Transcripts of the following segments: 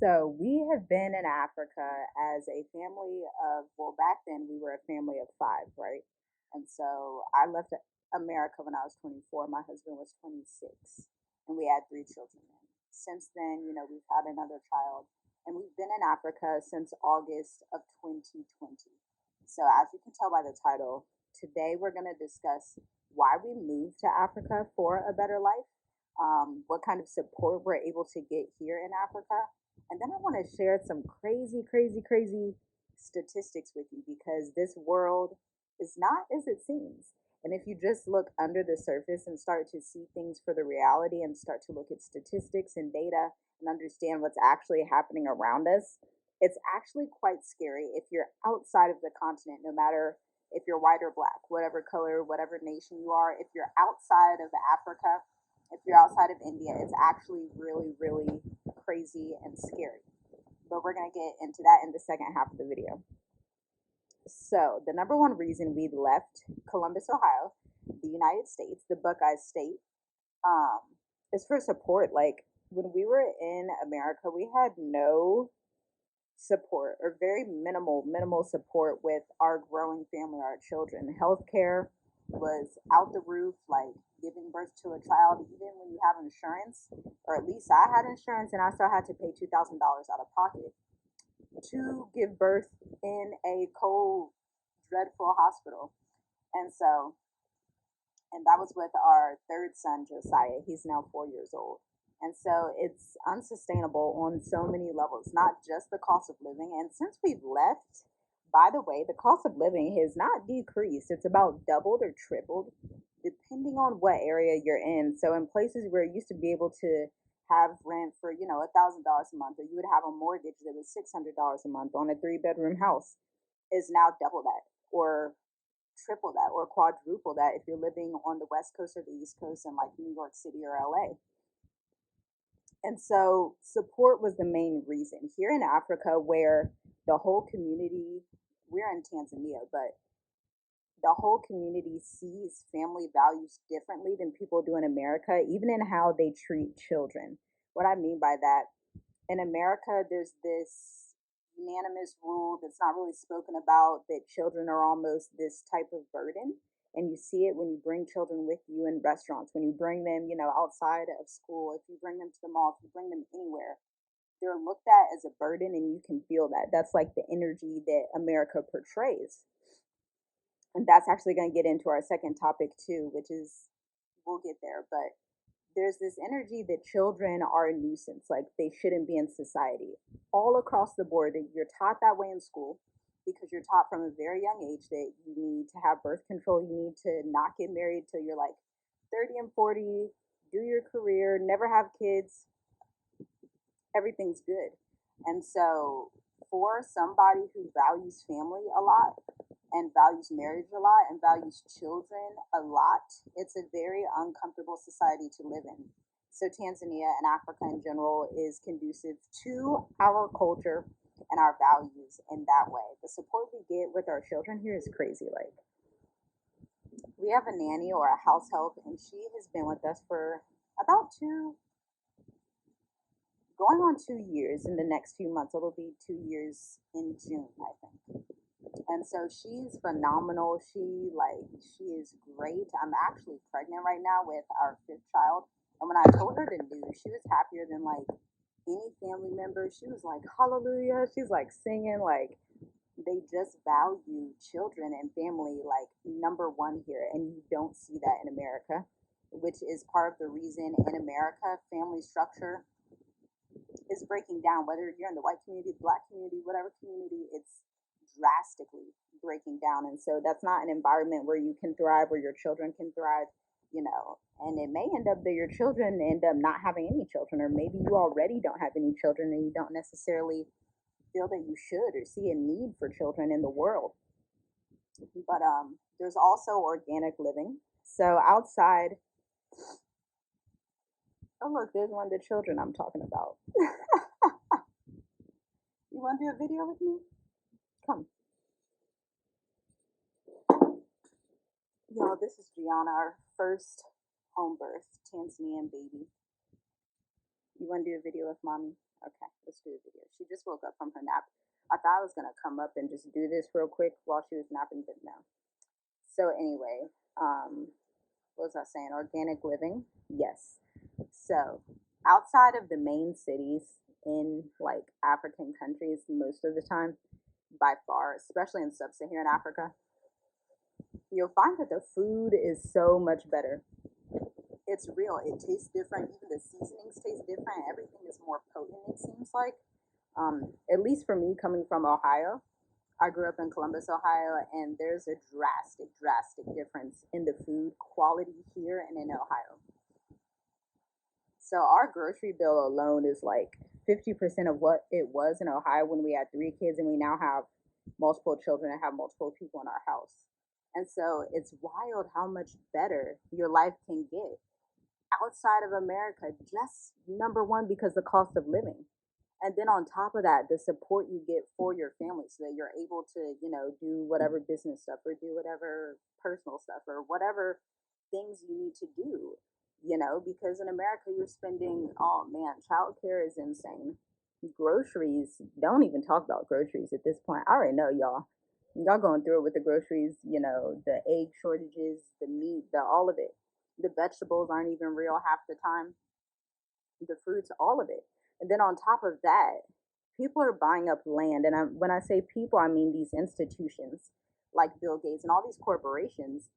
So we have been in Africa as a family of, well, back then we were a family of five, right? And so I left America when I was 24. My husband was 26, and we had three children then. Since then, we've had another child, and we've been in Africa since August of 2020. So as you can tell by the title, today we're going to discuss why we moved to Africa for a better life, what kind of support we're able to get here in Africa, and then I want to share some crazy, crazy, crazy statistics with you because this world is not as it seems. And if you just look under the surface and start to see things for the reality and start to look at statistics and data and understand what's actually happening around us, it's actually quite scary if you're outside of the continent, no matter if you're white or black, whatever color, whatever nation you are. If you're outside of Africa, if you're outside of India, it's actually really, really crazy and scary. But we're going to get into that in the second half of the video. So, the number one reason we left Columbus, Ohio, the United States, the Buckeye State, um, is for support. Like, when we were in America, we had no support or very minimal support with our growing family, our children. Healthcare was out the roof, like giving birth to a child, even when you have insurance, or at least I had insurance and I still had to pay $2,000 out of pocket to give birth in a cold, dreadful hospital. And so, and that was with our third son, Josiah. He's now 4 years old. And so it's unsustainable on so many levels, not just the cost of living. And since we've left, by the way, the cost of living has not decreased. It's about doubled or tripled, depending on what area you're in. So in places where you used to be able to have rent for, $1,000 a month, or you would have a mortgage that was $600 a month on a three-bedroom house, is now double that, or triple that, or quadruple that if you're living on the West Coast or the East Coast in like New York City or LA. And so support was the main reason. Here in Africa, where the whole community, we're in Tanzania, but the whole community sees family values differently than people do in America, even in how they treat children. What I mean by that, in America, there's this unanimous rule that's not really spoken about, that children are almost this type of burden. And you see it when you bring children with you in restaurants, when you bring them, outside of school, if you bring them to the mall, if you bring them anywhere, they're looked at as a burden, and you can feel that. That's like the energy that America portrays. And that's actually going to get into our second topic too, which is, we'll get there, but there's this energy that children are a nuisance, like they shouldn't be in society. All across the board, you're taught that way in school because you're taught from a very young age that you need to have birth control, you need to not get married till you're like 30 and 40, do your career, never have kids, everything's good. And so, for somebody who values family a lot and values marriage a lot and values children a lot, it's a very uncomfortable society to live in. So, Tanzania and Africa in general is conducive to our culture and our values in that way. The support we get with our children here is crazy. Like, we have a nanny or a house help, and she has been with us for about going on 2 years. In the next few months. It'll be 2 years in June, I think. And so she's phenomenal. She is great. I'm actually pregnant right now with our fifth child. And when I told her the news, she was happier than like any family member. She was like, hallelujah. She's like singing, like they just value children and family like number one here. And you don't see that in America, which is part of the reason in America family structure is breaking down. Whether you're in the white community, the black community, whatever community, it's drastically breaking down. And so that's not an environment where you can thrive, where your children can thrive. And it may end up that your children end up not having any children, or maybe you already don't have any children and you don't necessarily feel that you should or see a need for children in the world. But there's also organic living. So outside, oh look, there's one of the children I'm talking about. You want to do a video with me? Come. Y'all, this is Gianna, our first home birth Tanzanian baby. You want to do a video with mommy? Okay, let's do a video. She just woke up from her nap. I thought I was gonna come up and just do this real quick while she was napping, but no. So anyway, what was I saying? Organic living, yes. So outside of the main cities in like African countries, most of the time, by far, especially in sub-Saharan Africa, you'll find that the food is so much better. It's real. It tastes different. Even the seasonings taste different. Everything is more potent, it seems like. At least for me, coming from Ohio, I grew up in Columbus, Ohio, and there's a drastic difference in the food quality here and in Ohio. So our grocery bill alone is like 50% of what it was in Ohio when we had 3 kids, and we now have multiple children and have multiple people in our house. And so it's wild how much better your life can get outside of America, just number one, because the cost of living. And then on top of that, the support you get for your family so that you're able to, do whatever business stuff or do whatever personal stuff or whatever things you need to do, because in America you're spending, oh man, childcare is insane. Groceries, don't even talk about groceries at this point. I already know y'all. Y'all going through it with the groceries, the egg shortages, the meat, the all of it. The vegetables aren't even real half the time. The fruits, all of it. And then on top of that, people are buying up land. And when I say people, I mean these institutions like Bill Gates and all these corporations.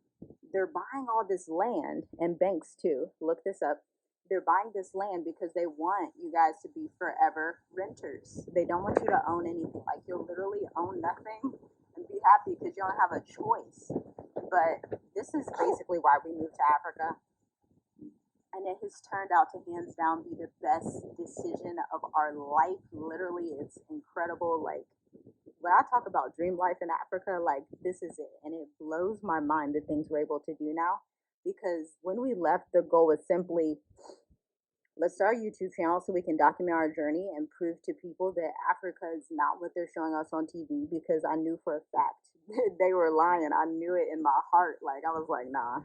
They're buying all this land, and banks too. Look this up. They're buying this land because they want you guys to be forever renters. They don't want you to own anything. Like you'll literally own nothing and be happy because you don't have a choice. But this is basically why we moved to Africa, and it has turned out to hands down be the best decision of our life. Literally, it's incredible. Like when I talk about dream life in Africa, like this is it. And it blows my mind the things we're able to do now. Because when we left, the goal was simply let's start a YouTube channel so we can document our journey and prove to people that Africa is not what they're showing us on TV, because I knew for a fact they were lying. I knew it in my heart. Like I was like, nah,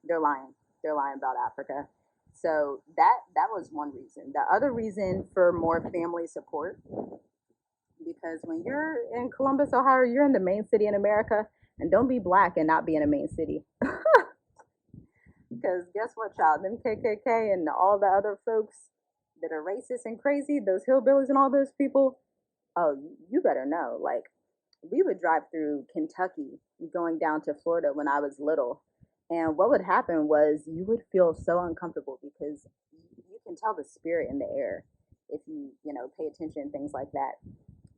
they're lying. They're lying about Africa. So that was one reason. The other reason for more family support, because when you're in Columbus, Ohio, you're in the main city in America, and don't be black and not be in a main city. Because guess what, child? Them KKK and all the other folks that are racist and crazy, those hillbillies and all those people, oh, you better know. Like, we would drive through Kentucky going down to Florida when I was little. And what would happen was you would feel so uncomfortable because you can tell the spirit in the air if you pay attention, things like that.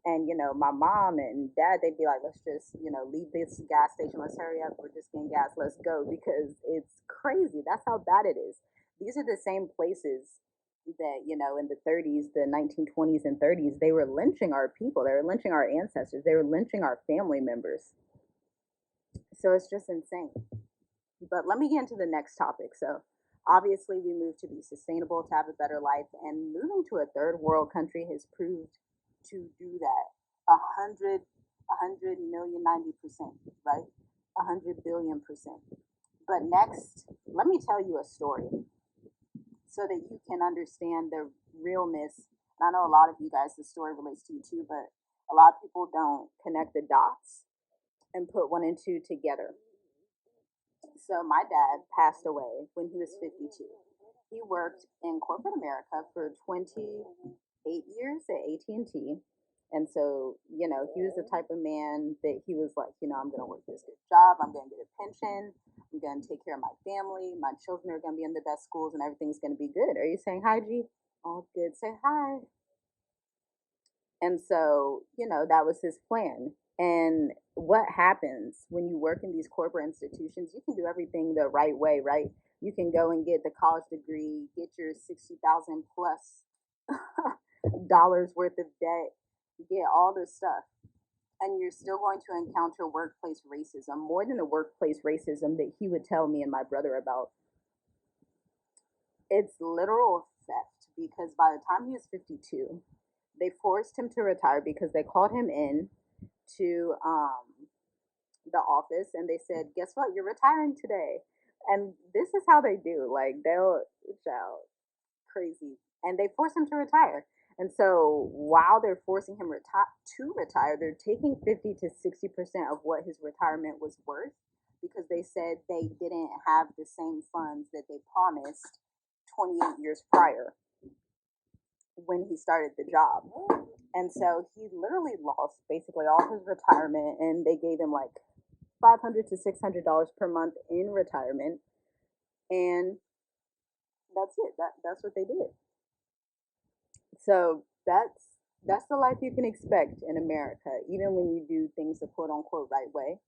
And, my mom and dad, they'd be like, let's just, leave this gas station. Let's hurry up. We're just getting gas. Let's go, because it's crazy. That's how bad it is. These are the same places that, in the 30s, the 1920s and 30s, they were lynching our people. They were lynching our ancestors. They were lynching our family members. So it's just insane. But let me get into the next topic. So obviously we moved to be sustainable, to have a better life, and moving to a third world country has proved to do that. 100 million, 90%, right? 100 billion%. But next, let me tell you a story so that you can understand the realness. And I know a lot of you guys, the story relates to you too, but a lot of people don't connect the dots and put one and two together. So my dad passed away when he was 52. He worked in corporate America for 28 years at AT&T. And so, he was the type of man that he was like, I'm going to work this good job. I'm going to get a pension. I'm going to take care of my family. My children are going to be in the best schools and everything's going to be good. Are you saying hi, G? All good. Say hi. And so, that was his plan. And what happens when you work in these corporate institutions, you can do everything the right way, right? You can go and get the college degree, get your 60,000 plus dollars worth of debt, get all this stuff. And you're still going to encounter workplace racism, more than the workplace racism that he would tell me and my brother about. It's literal theft, because by the time he was 52, they forced him to retire because they called him in to the office and they said, guess what, you're retiring today. And this is how they do. Like they'll shout crazy. and they force him to retire. And so while they're forcing him to retire, they're taking 50 to 60% of what his retirement was worth because they said they didn't have the same funds that they promised 28 years prior when he started the job. And so he literally lost basically all his retirement, and they gave him like $500 to $600 per month in retirement, and that's it. That's what they did. So that's the life you can expect in America, even when you do things the quote unquote right way,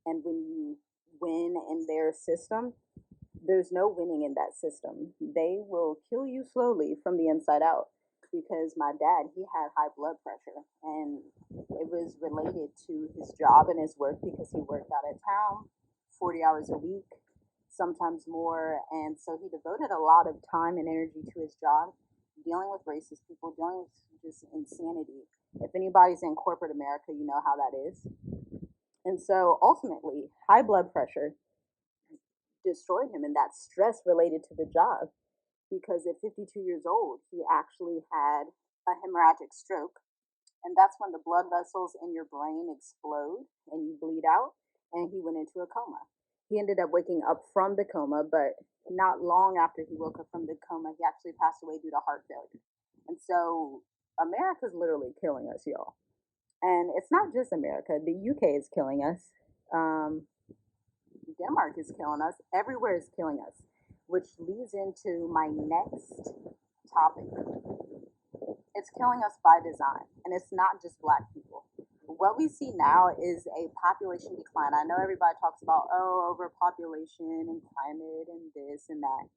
and when you win in their system. There's no winning in that system. They will kill you slowly from the inside out. Because my dad, he had high blood pressure, and it was related to his job and his work because he worked out of town 40 hours a week, sometimes more. And so he devoted a lot of time and energy to his job, dealing with racist people, dealing with just insanity. If anybody's in corporate America, you know how that is. And so ultimately, high blood pressure destroyed him, and that stress related to the job because at 52 years old, he actually had a hemorrhagic stroke. And that's when the blood vessels in your brain explode and you bleed out. And he went into a coma. He ended up waking up from the coma, but not long after he woke up from the coma, he actually passed away due to heart failure. And so America's literally killing us, y'all. And it's not just America, the UK is killing us. Um, Denmark is killing us. Everywhere is killing us, which leads into my next topic. It's killing us by design, and it's not just Black people. What we see now is a population decline. I know everybody talks about, oh, overpopulation and climate and this and that,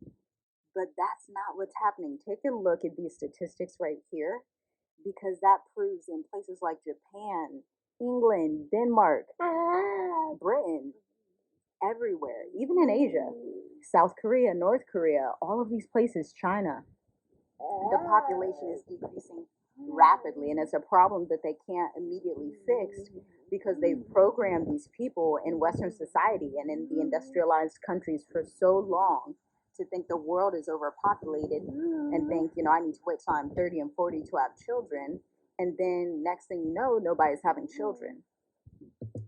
but that's not what's happening. Take a look at these statistics right here, because that proves in places like Japan, England, Denmark, Britain, everywhere, even in Asia, South Korea, North Korea, all of these places, China, the population is decreasing rapidly, and it's a problem that they can't immediately fix because they've programmed these people in Western society and in the industrialized countries for so long to think the world is overpopulated and think, I need to wait till I'm 30 and 40 to have children. And then next thing you know, nobody's having children.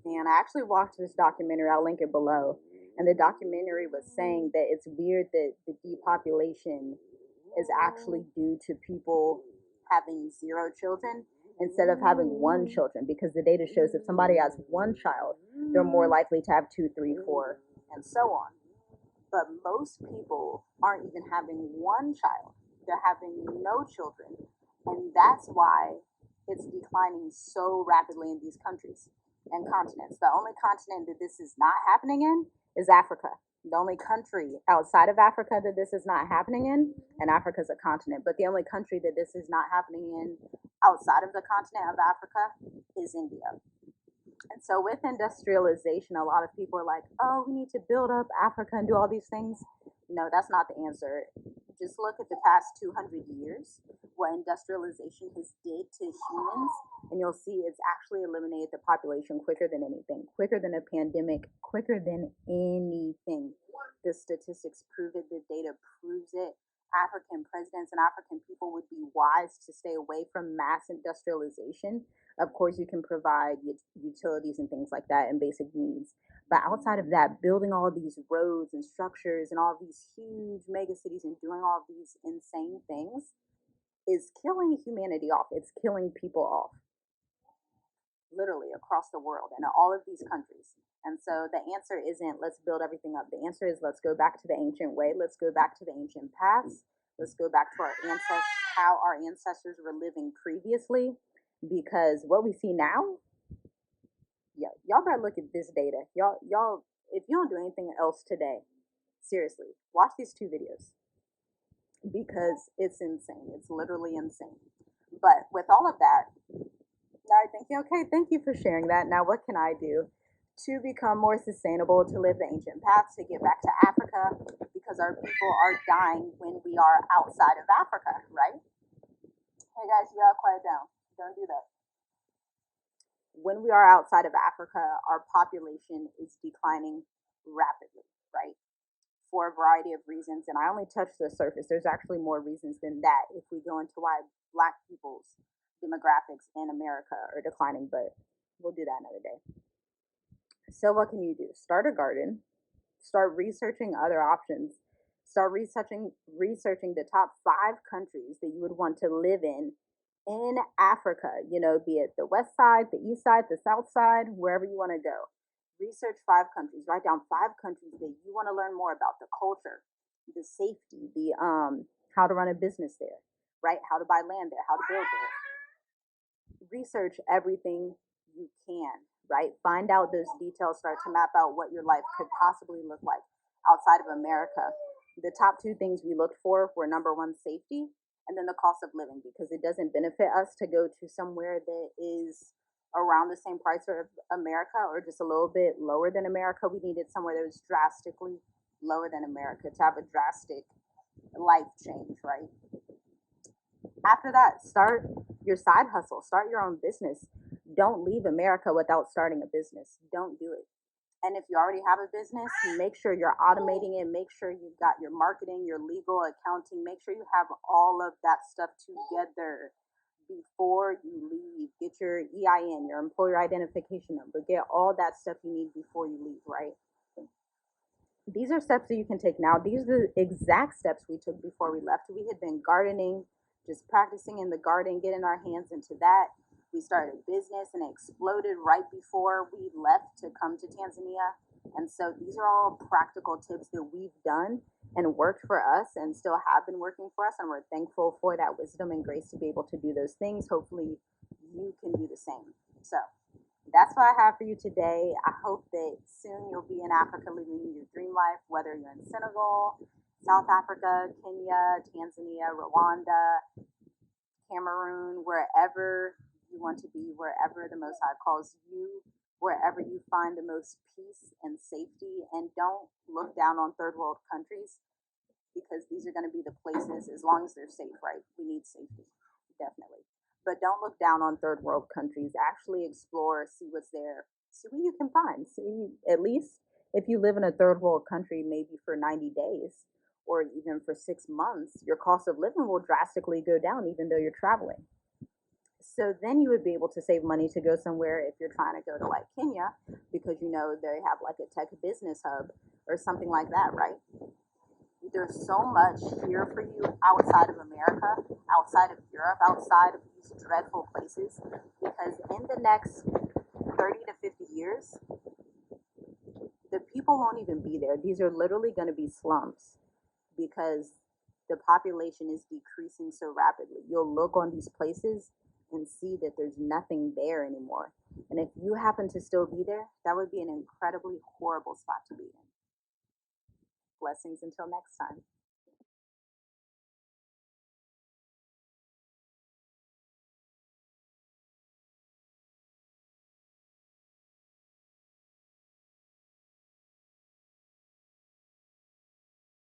And I actually watched this documentary, I'll link it below. And the documentary was saying that it's weird that the depopulation is actually due to people having 0 children instead of having 1 children, because the data shows if somebody has 1 child, they're more likely to have 2, 3, 4, and so on. But most people aren't even having 1 child. They're having no children. And that's why it's declining so rapidly in these countries and continents. The only continent that this is not happening in is Africa. The only country outside of Africa that this is not happening in, and Africa is a continent, but the only country that this is not happening in outside of the continent of Africa is India. And so with industrialization, a lot of people are like, oh, we need to build up Africa and do all these things. No, that's not the answer. Just look at the past 200 years, what industrialization has did to humans, and you'll see it's actually eliminated the population quicker than anything, quicker than a pandemic, quicker than anything. The statistics prove it, the data proves it. African presidents and African people would be wise to stay away from mass industrialization. Of course, you can provide utilities and things like that and basic needs. But outside of that, building all these roads and structures and all these huge mega cities and doing all these insane things is killing humanity off. It's killing people off, literally across the world and in all of these countries. And so the answer isn't let's build everything up. The answer is let's go back to the ancient way. Let's go back to the ancient paths. Let's go back to our ancestors, how our ancestors were living previously. Because what we see now, yeah, y'all better look at this data. Y'all, if you don't do anything else today, seriously, watch these 2 videos because it's insane. It's literally insane. But with all of that, now you're thinking, okay, thank you for sharing that. Now, what can I do to become more sustainable, to live the ancient paths, to get back to Africa? Because our people are dying when we are outside of Africa, right? Hey guys, you gotta quiet down. Don't do that. When we are outside of Africa, our population is declining rapidly, right? for a variety of reasons. And I only touched the surface. There's actually more reasons than that if we go into why Black people's demographics in America are declining, but we'll do that another day. So, what can you do? Start a garden, start researching other options, start researching the top 5 countries that you would want to live in Africa, be it the west side, the east side, the south side, wherever you want to go. Research 5 countries, write down 5 countries that you want to learn more about: the culture, the safety, the how to run a business there, right? How to buy land there, how to build there. Research everything you can, right? Find out those details, start to map out what your life could possibly look like outside of America. The top 2 things we looked for were: number one, safety, and then the cost of living, because it doesn't benefit us to go to somewhere that is around the same price of America or just a little bit lower than America. We needed somewhere that was drastically lower than America to have a drastic life change, right? After that, start your side hustle, start your own business. Don't leave America without starting a business. Don't do it. And if you already have a business, make sure you're automating it. Make sure you've got your marketing, your legal, accounting. Make sure you have all of that stuff together before you leave. Get your EIN, your employer identification number. Get all that stuff you need before you leave, right? These are steps that you can take now. These are the exact steps we took before we left. We had been gardening, just practicing in the garden, getting our hands into that. We started a business and it exploded right before we left to come to Tanzania. And so these are all practical tips that we've done and worked for us and still have been working for us. And we're thankful for that wisdom and grace to be able to do those things. Hopefully you can do the same. So that's what I have for you today. I hope that soon you'll be in Africa living your dream life, whether you're in Senegal, South Africa, Kenya, Tanzania, Rwanda, Cameroon, wherever you want to be, wherever the Most High calls you, wherever you find the most peace and safety. And don't look down on third world countries, because these are going to be the places, as long as they're safe, right? We need safety, definitely. But don't look down on third world countries. Actually explore, see what's there, see what you can find. See, at least if you live in a third world country, maybe for 90 days or even for 6 months, your cost of living will drastically go down, even though you're traveling. So then you would be able to save money to go somewhere if you're trying to go to like Kenya, because they have like a tech business hub or something like that, right? There's so much here for you outside of America, outside of Europe, outside of these dreadful places, because in the next 30 to 50 years, the people won't even be there. These are literally going to be slums because the population is decreasing so rapidly. You'll look on these places and see that there's nothing there anymore. And if you happen to still be there, that would be an incredibly horrible spot to be in. Blessings until next time.